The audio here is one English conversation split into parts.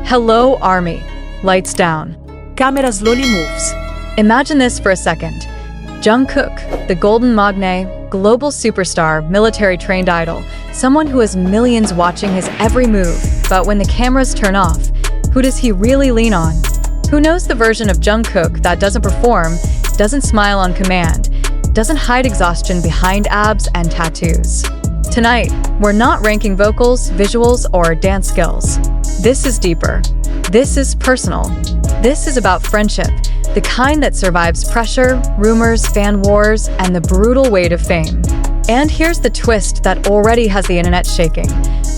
Hello, army. Lights down. Camera slowly moves. Imagine this for a second. Jungkook, the golden magne, global superstar, military-trained idol, someone who has millions watching his every move, but when the cameras turn off, who does he really lean on? Who knows the version of Jungkook that doesn't perform, doesn't smile on command, doesn't hide exhaustion behind abs and tattoos? Tonight, we're not ranking vocals, visuals, or dance skills. This is deeper. This is personal. This is about friendship, the kind that survives pressure, rumors, fan wars, and the brutal weight of fame. And here's the twist that already has the internet shaking.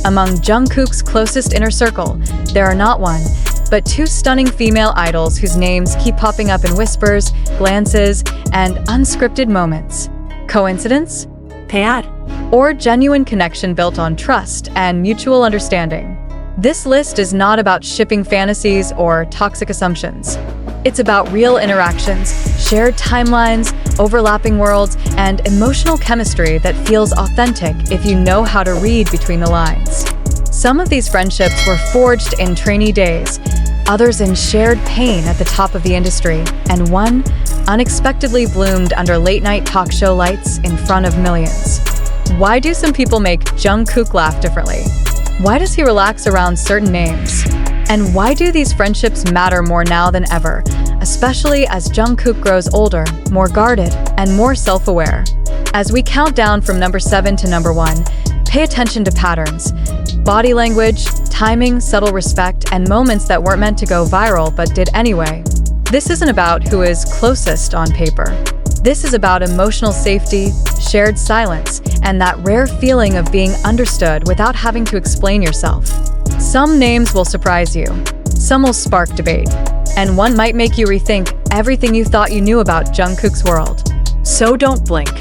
Among Jungkook's closest inner circle, there are not one, but two stunning female idols whose names keep popping up in whispers, glances, and unscripted moments. Coincidence? 대알. Or genuine connection built on trust and mutual understanding? This list is not about shipping fantasies or toxic assumptions. It's about real interactions, shared timelines, overlapping worlds, and emotional chemistry that feels authentic if you know how to read between the lines. Some of these friendships were forged in trainee days, others in shared pain at the top of the industry, and one unexpectedly bloomed under late-night talk show lights in front of millions. Why do some people make Jungkook laugh differently? Why does he relax around certain names? And why do these friendships matter more now than ever, especially as Jungkook grows older, more guarded, and more self-aware? As we count down from number 7 to number 1, pay attention to patterns, body language, timing, subtle respect, and moments that weren't meant to go viral but did anyway. This isn't about who is closest on paper. This is about emotional safety, shared silence, and that rare feeling of being understood without having to explain yourself. Some names will surprise you, some will spark debate, and one might make you rethink everything you thought you knew about Jungkook's world. So don't blink.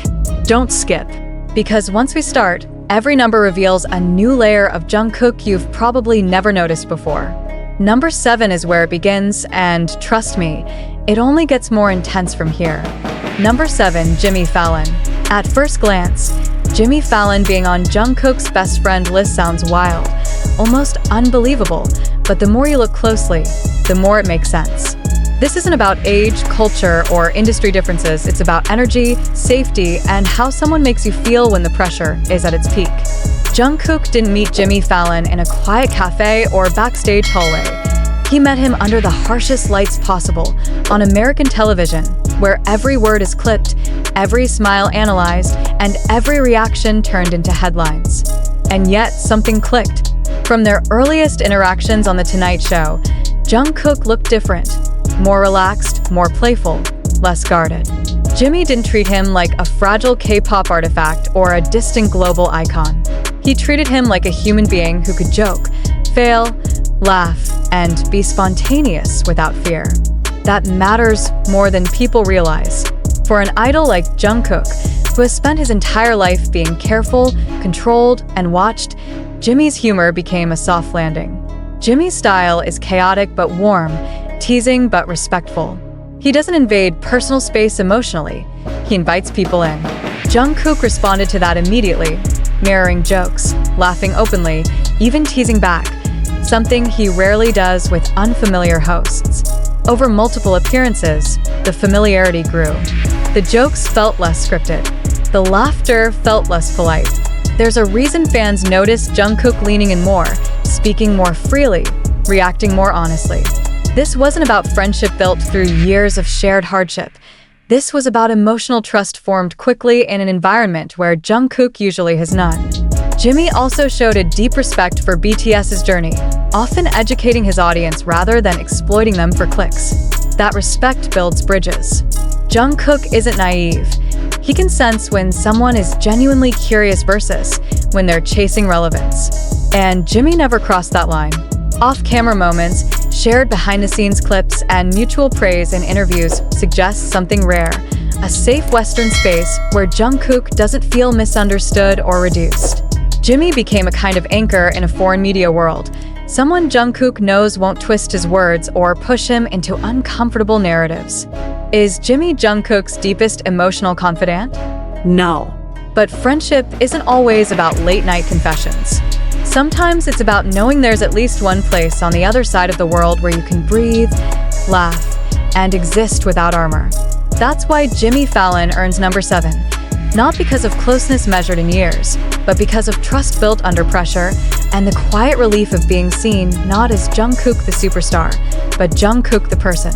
Don't skip. Because once we start, every number reveals a new layer of Jungkook you've probably never noticed before. Number 7 is where it begins, and trust me, it only gets more intense from here. Number 7, Jimmy Fallon. At first glance, Jimmy Fallon being on Jungkook's best friend list sounds wild, almost unbelievable, but the more you look closely, the more it makes sense. This isn't about age, culture, or industry differences. It's about energy, safety, and how someone makes you feel when the pressure is at its peak. Jungkook didn't meet Jimmy Fallon in a quiet cafe or backstage hallway. He met him under the harshest lights possible, on American television, where every word is clipped, every smile analyzed, and every reaction turned into headlines. And yet, something clicked. From their earliest interactions on The Tonight Show, Jungkook looked different. More relaxed, more playful, less guarded. Jimmy didn't treat him like a fragile K-pop artifact or a distant global icon. He treated him like a human being who could joke, fail, laugh, and be spontaneous without fear. That matters more than people realize. For an idol like Jungkook, who has spent his entire life being careful, controlled, and watched, Jimmy's humor became a soft landing. Jimmy's style is chaotic but warm, teasing but respectful. He doesn't invade personal space emotionally. He invites people in. Jungkook responded to that immediately, mirroring jokes, laughing openly, even teasing back, something he rarely does with unfamiliar hosts. Over multiple appearances, the familiarity grew. The jokes felt less scripted. The laughter felt less polite. There's a reason fans noticed Jungkook leaning in more, speaking more freely, reacting more honestly. This wasn't about friendship built through years of shared hardship. This was about emotional trust formed quickly in an environment where Jungkook usually has none. Jimmy also showed a deep respect for BTS's journey, often educating his audience rather than exploiting them for clicks. That respect builds bridges. Jungkook isn't naive. He can sense when someone is genuinely curious versus when they're chasing relevance. And Jimmy never crossed that line. Off-camera moments, shared behind-the-scenes clips, and mutual praise in interviews suggest something rare, a safe Western space where Jungkook doesn't feel misunderstood or reduced. Jimmy became a kind of anchor in a foreign media world, someone Jungkook knows won't twist his words or push him into uncomfortable narratives. Is Jimmy Jungkook's deepest emotional confidant? No. But friendship isn't always about late-night confessions. Sometimes it's about knowing there's at least one place on the other side of the world where you can breathe, laugh, and exist without armor. That's why Jimmy Fallon earns number 7. Not because of closeness measured in years, but because of trust built under pressure and the quiet relief of being seen not as Jungkook the superstar, but Jungkook the person.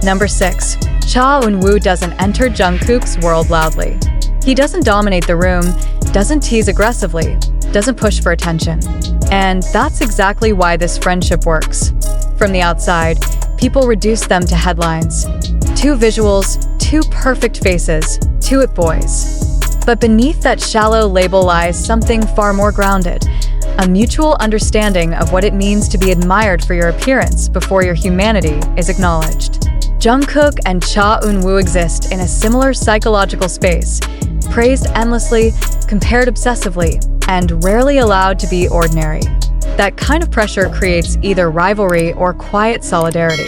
Number 6. Cha Eun-woo doesn't enter Jungkook's world loudly. He doesn't dominate the room, doesn't tease aggressively, doesn't push for attention. And that's exactly why this friendship works. From the outside, people reduce them to headlines. 2 visuals, 2 perfect faces, 2 it boys. But beneath that shallow label lies something far more grounded, a mutual understanding of what it means to be admired for your appearance before your humanity is acknowledged. Jungkook and Cha Eun-woo exist in a similar psychological space, praised endlessly, compared obsessively, and rarely allowed to be ordinary. That kind of pressure creates either rivalry or quiet solidarity.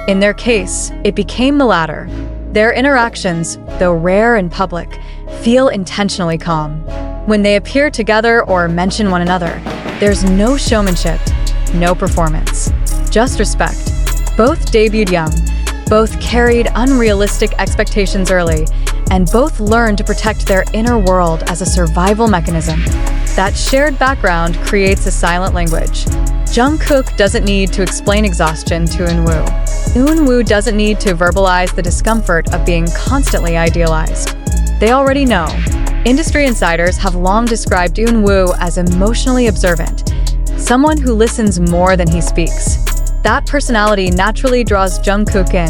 In their case, it became the latter. Their interactions, though rare in public, feel intentionally calm. When they appear together or mention one another, there's no showmanship, no performance, just respect. Both debuted young, both carried unrealistic expectations early, and both learned to protect their inner world as a survival mechanism. That shared background creates a silent language. Jungkook doesn't need to explain exhaustion to Eun-woo. Eun-woo doesn't need to verbalize the discomfort of being constantly idealized. They already know. Industry insiders have long described Eun-woo as emotionally observant, someone who listens more than he speaks. That personality naturally draws Jungkook in,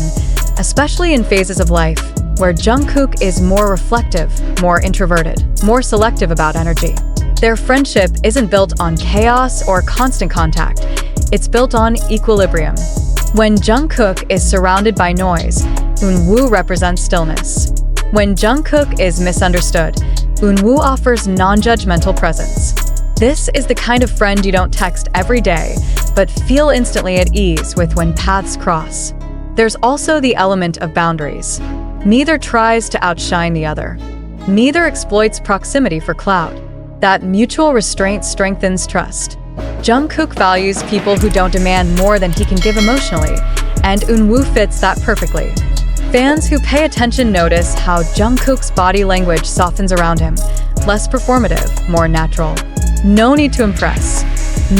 especially in phases of life where Jungkook is more reflective, more introverted, more selective about energy. Their friendship isn't built on chaos or constant contact. It's built on equilibrium. When Jungkook is surrounded by noise, Eun-woo represents stillness. When Jungkook is misunderstood, Eun-woo offers non-judgmental presence. This is the kind of friend you don't text every day, but feel instantly at ease with when paths cross. There's also the element of boundaries. Neither tries to outshine the other. Neither exploits proximity for clout. That mutual restraint strengthens trust. Jungkook values people who don't demand more than he can give emotionally, and Eun-woo fits that perfectly. Fans who pay attention notice how Jungkook's body language softens around him, less performative, more natural. No need to impress.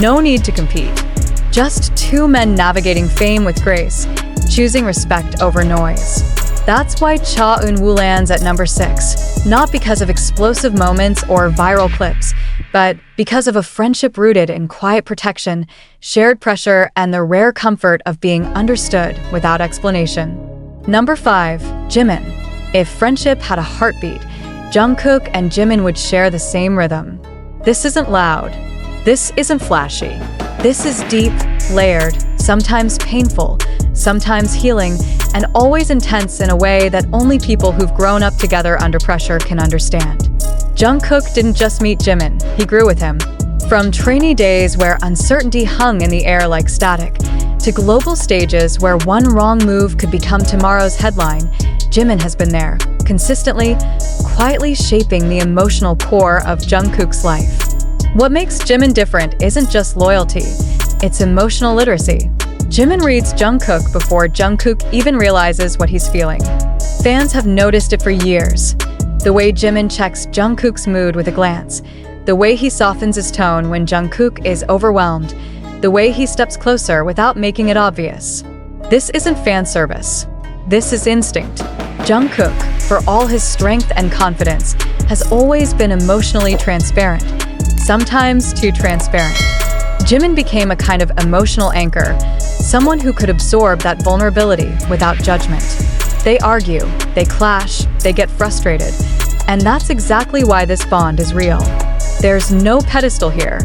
No need to compete. Just 2 men navigating fame with grace, choosing respect over noise. That's why Cha Eun-woo lands at number 6, not because of explosive moments or viral clips, but because of a friendship rooted in quiet protection, shared pressure, and the rare comfort of being understood without explanation. Number 5, Jimin. If friendship had a heartbeat, Jungkook and Jimin would share the same rhythm. This isn't loud. This isn't flashy. This is deep, layered, sometimes painful, sometimes healing, and always intense in a way that only people who've grown up together under pressure can understand. Jungkook didn't just meet Jimin, he grew with him. From trainee days where uncertainty hung in the air like static, to global stages where one wrong move could become tomorrow's headline, Jimin has been there, consistently, quietly shaping the emotional core of Jungkook's life. What makes Jimin different isn't just loyalty, it's emotional literacy. Jimin reads Jungkook before Jungkook even realizes what he's feeling. Fans have noticed it for years. The way Jimin checks Jungkook's mood with a glance, the way he softens his tone when Jungkook is overwhelmed, the way he steps closer without making it obvious. This isn't fan service. This is instinct. Jungkook, for all his strength and confidence, has always been emotionally transparent, sometimes too transparent. Jimin became a kind of emotional anchor, someone who could absorb that vulnerability without judgment. They argue, they clash, they get frustrated, and that's exactly why this bond is real. There's no pedestal here.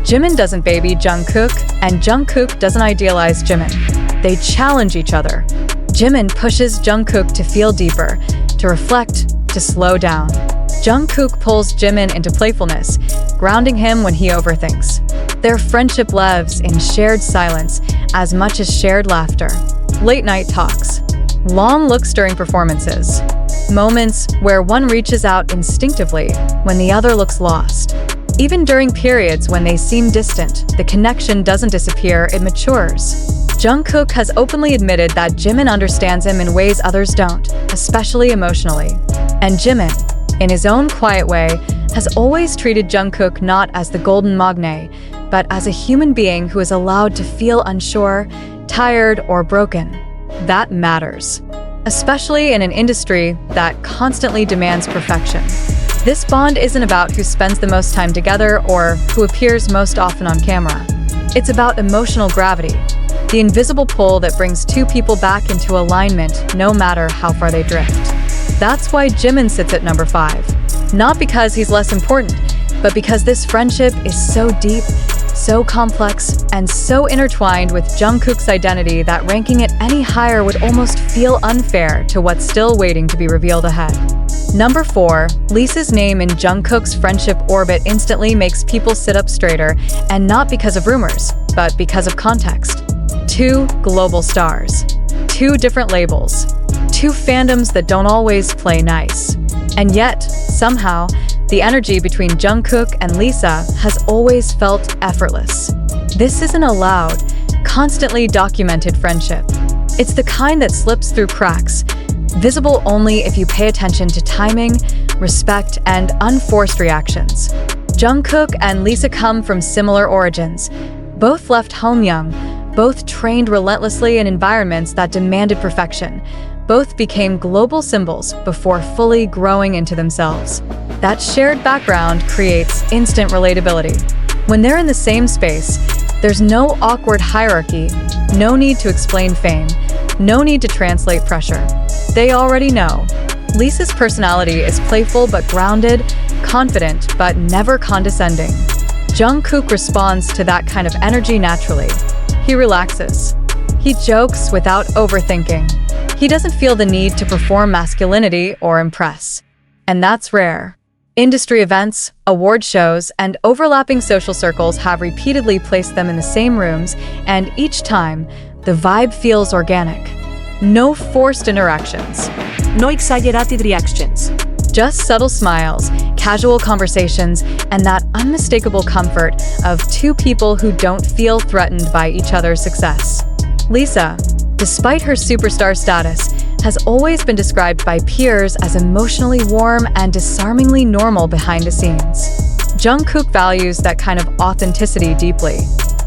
Jimin doesn't baby Jungkook, and Jungkook doesn't idealize Jimin. They challenge each other. Jimin pushes Jungkook to feel deeper, to reflect, to slow down. Jungkook pulls Jimin into playfulness, grounding him when he overthinks. Their friendship lives in shared silence as much as shared laughter. Late-night talks. Long looks during performances. Moments where one reaches out instinctively when the other looks lost. Even during periods when they seem distant, the connection doesn't disappear, it matures. Jungkook has openly admitted that Jimin understands him in ways others don't, especially emotionally. And Jimin, in his own quiet way, has always treated Jungkook not as the golden magne, but as a human being who is allowed to feel unsure, tired, or broken. That matters, especially in an industry that constantly demands perfection. This bond isn't about who spends the most time together or who appears most often on camera. It's about emotional gravity, the invisible pull that brings two people back into alignment no matter how far they drift. That's why Jimin sits at number 5. Not because he's less important, but because this friendship is so deep, so complex, and so intertwined with Jungkook's identity that ranking it any higher would almost feel unfair to what's still waiting to be revealed ahead. Number 4, Lisa's name in Jungkook's friendship orbit instantly makes people sit up straighter, and not because of rumors, but because of context. 2 global stars. 2 different labels. 2 fandoms that don't always play nice. And yet, somehow, the energy between Jungkook and Lisa has always felt effortless. This isn't a loud, constantly documented friendship. It's the kind that slips through cracks, visible only if you pay attention to timing, respect, and unforced reactions. Jungkook and Lisa come from similar origins. Both left home young, both trained relentlessly in environments that demanded perfection. Both became global symbols before fully growing into themselves. That shared background creates instant relatability. When they're in the same space, there's no awkward hierarchy, no need to explain fame, no need to translate pressure. They already know. Lisa's personality is playful but grounded, confident but never condescending. Jungkook responds to that kind of energy naturally. He relaxes. He jokes without overthinking. He doesn't feel the need to perform masculinity or impress. And that's rare. Industry events, award shows, and overlapping social circles have repeatedly placed them in the same rooms, and each time, the vibe feels organic. No forced interactions. No exaggerated reactions. Just subtle smiles, casual conversations, and that unmistakable comfort of 2 people who don't feel threatened by each other's success. Lisa, despite her superstar status, has always been described by peers as emotionally warm and disarmingly normal behind the scenes. Jungkook values that kind of authenticity deeply.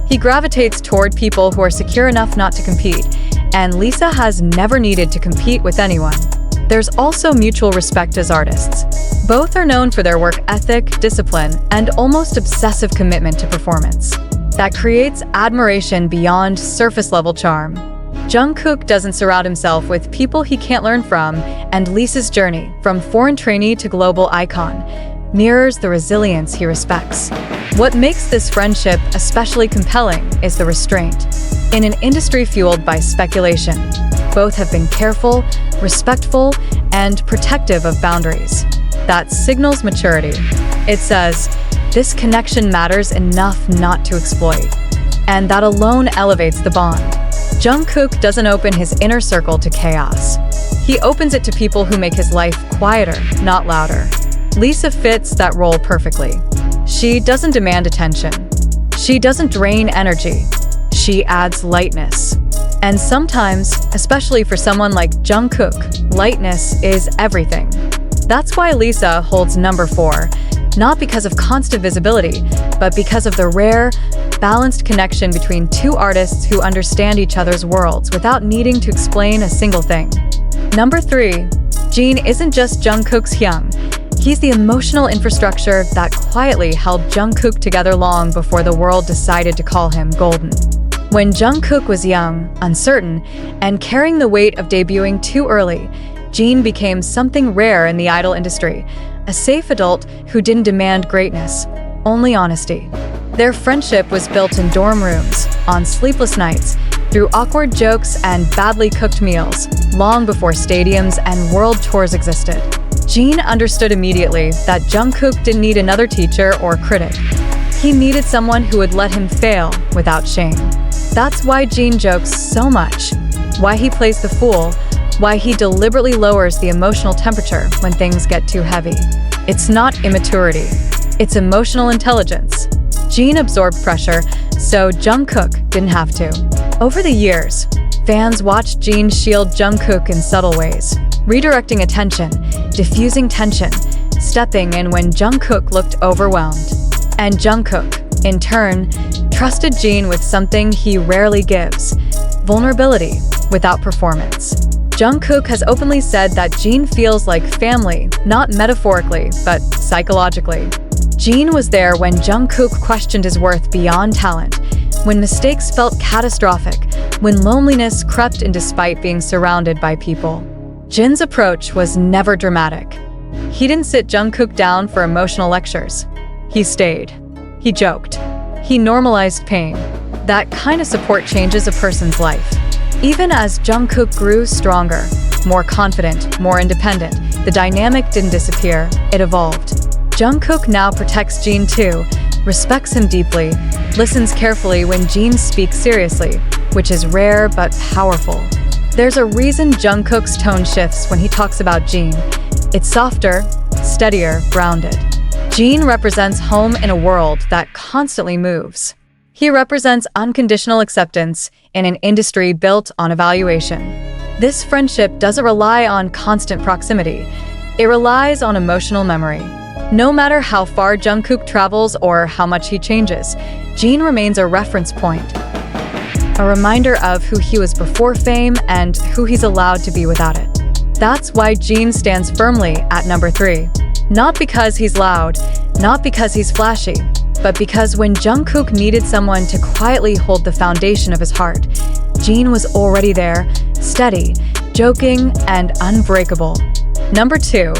He gravitates toward people who are secure enough not to compete, and Lisa has never needed to compete with anyone. There's also mutual respect as artists. Both are known for their work ethic, discipline, and almost obsessive commitment to performance. That creates admiration beyond surface-level charm. Jungkook doesn't surround himself with people he can't learn from, and Lisa's journey, from foreign trainee to global icon, mirrors the resilience he respects. What makes this friendship especially compelling is the restraint. In an industry fueled by speculation, both have been careful, respectful, and protective of boundaries. That signals maturity. It says, this connection matters enough not to exploit. And that alone elevates the bond. Jungkook doesn't open his inner circle to chaos. He opens it to people who make his life quieter, not louder. Lisa fits that role perfectly. She doesn't demand attention. She doesn't drain energy. She adds lightness. And sometimes, especially for someone like Jungkook, lightness is everything. That's why Lisa holds number 4, not because of constant visibility, but because of the rare, balanced connection between 2 artists who understand each other's worlds without needing to explain a single thing. Number 3, Jin isn't just Jungkook's hyung. He's the emotional infrastructure that quietly held Jungkook together long before the world decided to call him golden. When Jungkook was young, uncertain, and carrying the weight of debuting too early, Jin became something rare in the idol industry, a safe adult who didn't demand greatness, only honesty. Their friendship was built in dorm rooms, on sleepless nights, through awkward jokes and badly cooked meals, long before stadiums and world tours existed. Jin understood immediately that Jungkook didn't need another teacher or critic. He needed someone who would let him fail without shame. That's why Jin jokes so much, why he plays the fool, why he deliberately lowers the emotional temperature when things get too heavy. It's not immaturity. It's emotional intelligence. Jin absorbed pressure, so Jungkook didn't have to. Over the years, fans watched Jin shield Jungkook in subtle ways, redirecting attention, diffusing tension, stepping in when Jungkook looked overwhelmed. And Jungkook, in turn, trusted Jin with something he rarely gives: vulnerability without performance. Jungkook has openly said that Jin feels like family, not metaphorically, but psychologically. Jin was there when Jungkook questioned his worth beyond talent, when mistakes felt catastrophic, when loneliness crept in despite being surrounded by people. Jin's approach was never dramatic. He didn't sit Jungkook down for emotional lectures. He stayed. He joked. He normalized pain. That kind of support changes a person's life. Even as Jungkook grew stronger, more confident, more independent, the dynamic didn't disappear, it evolved. Jungkook now protects Jin too, respects him deeply, listens carefully when Jin speaks seriously, which is rare but powerful. There's a reason Jungkook's tone shifts when he talks about Jin. It's softer, steadier, grounded. Jin represents home in a world that constantly moves. He represents unconditional acceptance in an industry built on evaluation. This friendship doesn't rely on constant proximity. It relies on emotional memory. No matter how far Jungkook travels or how much he changes, Jin remains a reference point. A reminder of who he was before fame and who he's allowed to be without it. That's why Jin stands firmly at number 3. Not because he's loud, not because he's flashy, but because when Jungkook needed someone to quietly hold the foundation of his heart, Jin was already there, steady, joking, and unbreakable. Number 2,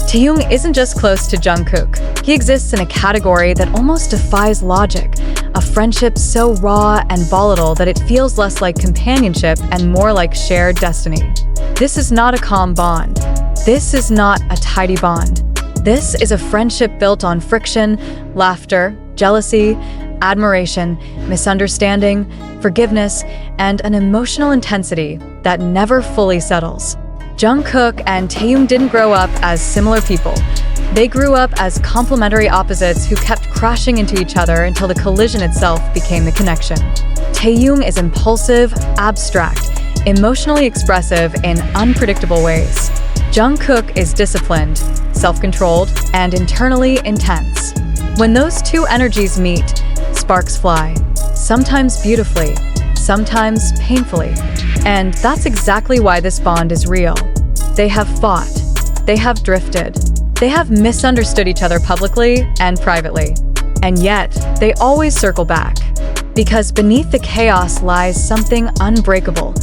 Taehyung isn't just close to Jungkook. He exists in a category that almost defies logic, a friendship so raw and volatile that it feels less like companionship and more like shared destiny. This is not a calm bond. This is not a tidy bond. This is a friendship built on friction, laughter, jealousy, admiration, misunderstanding, forgiveness, and an emotional intensity that never fully settles. Jungkook and Taehyung didn't grow up as similar people. They grew up as complementary opposites who kept crashing into each other until the collision itself became the connection. Taehyung is impulsive, abstract, emotionally expressive in unpredictable ways. Jungkook is disciplined, self-controlled, and internally intense. When those two energies meet, sparks fly, sometimes beautifully, sometimes painfully. And that's exactly why this bond is real. They have fought, they have drifted, they have misunderstood each other publicly and privately. And yet, they always circle back. Because beneath the chaos lies something unbreakable: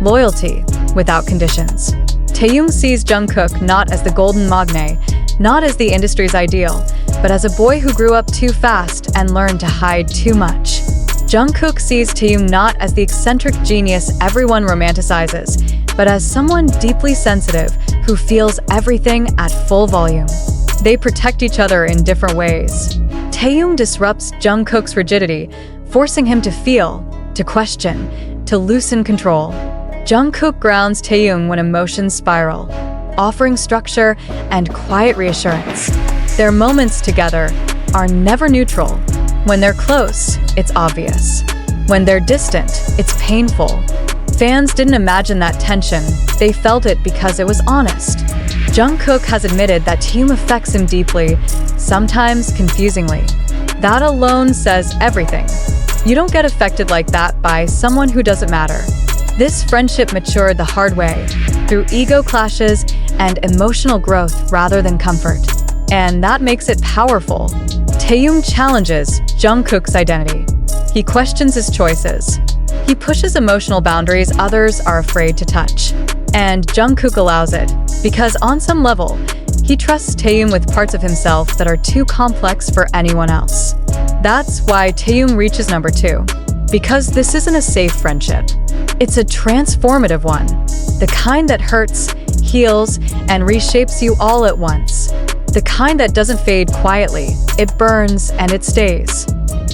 loyalty without conditions. Taehyung sees Jungkook not as the golden magne, not as the industry's ideal, but as a boy who grew up too fast and learned to hide too much. Jungkook sees Taehyung not as the eccentric genius everyone romanticizes, but as someone deeply sensitive who feels everything at full volume. They protect each other in different ways. Taehyung disrupts Jungkook's rigidity, forcing him to feel, to question, to loosen control. Jungkook grounds Taehyung when emotions spiral, offering structure and quiet reassurance. Their moments together are never neutral. When they're close, it's obvious. When they're distant, it's painful. Fans didn't imagine that tension. They felt it because it was honest. Jungkook has admitted that Taehyung affects him deeply, sometimes confusingly. That alone says everything. You don't get affected like that by someone who doesn't matter. This friendship matured the hard way, through ego clashes and emotional growth rather than comfort. And that makes it powerful. Taehyung challenges Jungkook's identity. He questions his choices. He pushes emotional boundaries others are afraid to touch. And Jungkook allows it, because on some level, he trusts Taehyung with parts of himself that are too complex for anyone else. That's why Taehyung reaches number 2. Because this isn't a safe friendship. It's a transformative one. The kind that hurts, heals, and reshapes you all at once. The kind that doesn't fade quietly. It burns and it stays.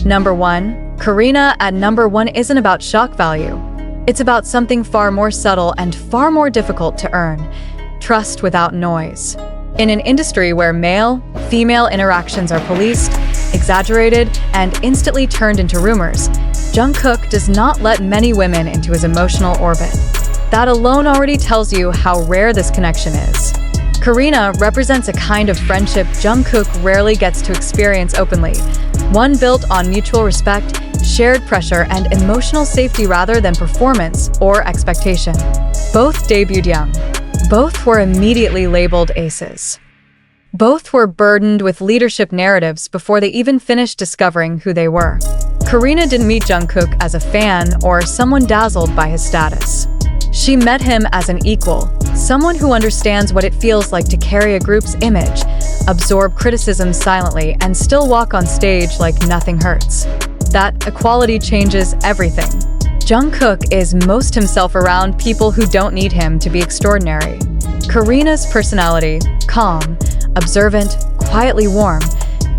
Number 1. Karina at number 1 isn't about shock value. It's about something far more subtle and far more difficult to earn. Trust without noise. In an industry where male-female interactions are policed, exaggerated, and instantly turned into rumors, Jungkook does not let many women into his emotional orbit. That alone already tells you how rare this connection is. Karina represents a kind of friendship Jungkook rarely gets to experience openly, one built on mutual respect, shared pressure, and emotional safety rather than performance or expectation. Both debuted young. Both were immediately labeled aces. Both were burdened with leadership narratives before they even finished discovering who they were. Karina didn't meet Jungkook as a fan or someone dazzled by his status. She met him as an equal, someone who understands what it feels like to carry a group's image, absorb criticism silently, and still walk on stage like nothing hurts. That equality changes everything. Jungkook is most himself around people who don't need him to be extraordinary. Karina's personality, calm, observant, quietly warm,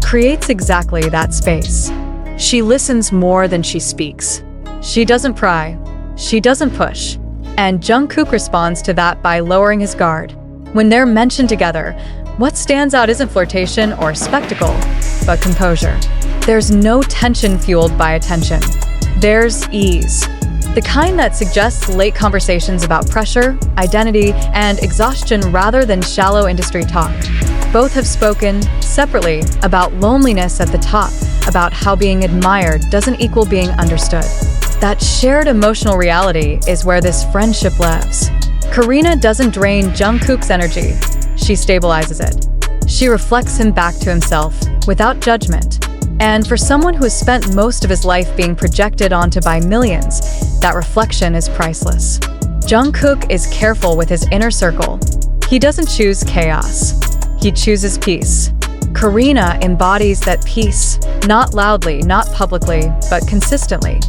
creates exactly that space. She listens more than she speaks. She doesn't pry. She doesn't push. And Jungkook responds to that by lowering his guard. When they're mentioned together, what stands out isn't flirtation or spectacle, but composure. There's no tension fueled by attention. There's ease. The kind that suggests late conversations about pressure, identity, and exhaustion rather than shallow industry talk. Both have spoken, separately, about loneliness at the top, about how being admired doesn't equal being understood. That shared emotional reality is where this friendship lives. Karina doesn't drain Jungkook's energy. She stabilizes it. She reflects him back to himself, without judgment. And for someone who has spent most of his life being projected onto by millions, that reflection is priceless. Jungkook is careful with his inner circle. He doesn't choose chaos. He chooses peace. Karina embodies that peace, not loudly, not publicly, but consistently.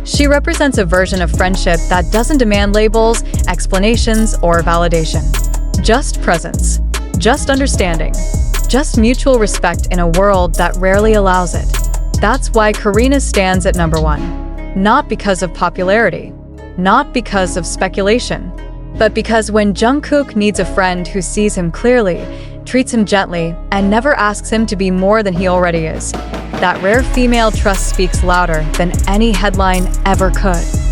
She represents a version of friendship that doesn't demand labels, explanations, or validation. Just presence. Just understanding. Just mutual respect in a world that rarely allows it. That's why Karina stands at number one. Not because of popularity, not because of speculation, but because when Jungkook needs a friend who sees him clearly, treats him gently, and never asks him to be more than he already is, that rare female trust speaks louder than any headline ever could.